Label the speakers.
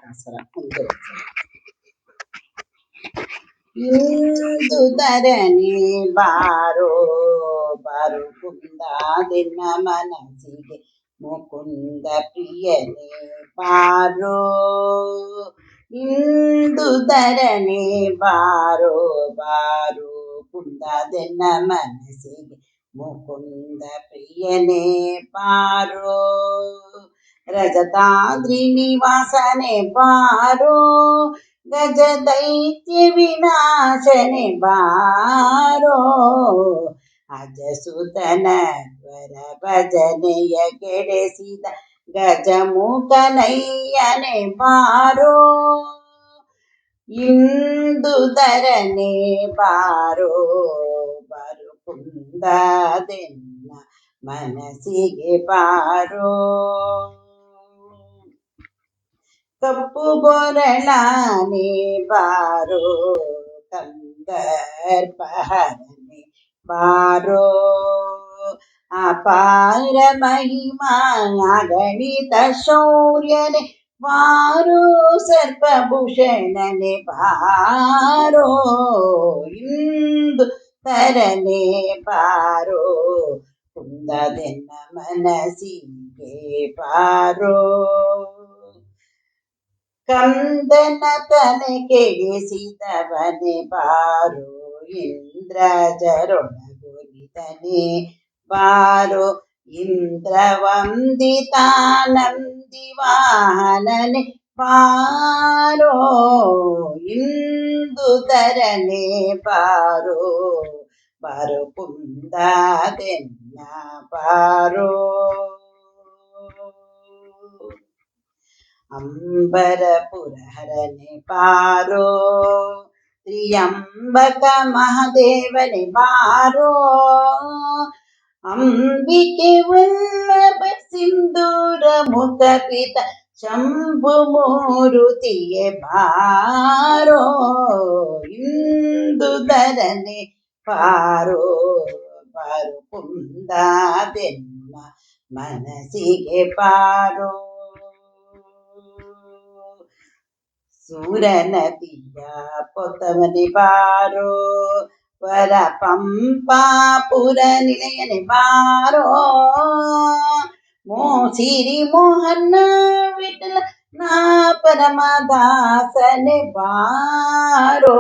Speaker 1: ದಾಸರ ಒಂದು ಇಂದು ಧರಣಿ ಬಾರೋ ಬಾರು ಕುಂದ ದಿನ ಮನಸ್ಸಿಗೆ ಮುಕುಂದ ಪ್ರಿಯನೇ ಬಾರೋ ಇಂದು ಧರಣಿ ಬಾರೋ ಬಾರು ಕುಂದ ದಿನ ಮನಸ್ಸಿಗೆ ಮುಕುಂದ ಪ್ರಿಯನೇ ಬಾರೋ ರಜತಾದ್ರಿ ನಿವಾಸನೆ ಬಾರೋ ಗಜ ದೈತ್ಯ ವಿನಾಶನೆ ಬಾರೋ ಅಜಸುತನ ತ್ವರ ಭಜನೆಯ ಕೆಡೆಸಿದ ಗಜಮುಖನಯ್ಯನೆ ಬಾರೋ ಇಂದು ಧರಣೆ ಬಾರೋ ಬರು ಕುಂದದೆನ್ನ ಮನಸ್ಸಿಗೆ ಬಾರೋ ಕಪ್ಪು ಬೊರಳಾನೆ ಬಾರೋ ಕಂದರ್ಪಹರನೆ ಬಾರೋ ಅಪಾರ ಮಹಿಮಾ ಅಗಣಿತ ಶೌರ್ಯನೆ ಬಾರೋ ಸರ್ಪಭೂಷಣನೆ ಬಾರೋ ಇಂದು ಧರಣೆ ಬಾರೋ ಕುಂದದೆನ್ನ ಮನಸ್ಸಿಗೆ ಬಾರೋ ಕಂದನ ತಲೆ ಕೆಡಿಸಿದವನೆ ಬಾರೋ ಇಂದ್ರಜರೊಳಗೊಲಿದನೆ ಬಾರೋ ಇಂದ್ರವಂದಿತಾನಂದಿ ವಾಹನನೆ ಬಾರೋ ಇಂದು ಧರಣೆ ಬಾರೋ ಬಾರೋ ಕುಂದದೆನ್ನ ಬಾರೋ ಅಂಬರಪುರಹರನೆ ಬಾರೋ ತ್ರಿಯಂಬಕ ಮಹಾದೇವನೆ ಬಾರೋ ಅಂಬಿಕೆ ವಲ್ಲಭ ಸಿಂಧೂರ ಮುಖಪಿತ ಶಂಭು ಮೂರುತಿಯೇ ಬಾರೋ ಇಂದು ಧರಣೆ ಬಾರೋ ಬಾರೋ ಕುಂದದೆನ್ನ ಮನಸ್ಸಿಗೆ ಬಾರೋ ಸೂರನದಿಯ ಪೊತ್ತವನೆ ಬಾರೋ ವರ ಪಂಪಾಪುರ ನಿಲಯನೆ ಬಾರೋ ಮೋಸಿರಿ ಮೋಹನ ವಿಠಲ ನಾ ಪರಮದಾಸನೆ ಬಾರೋ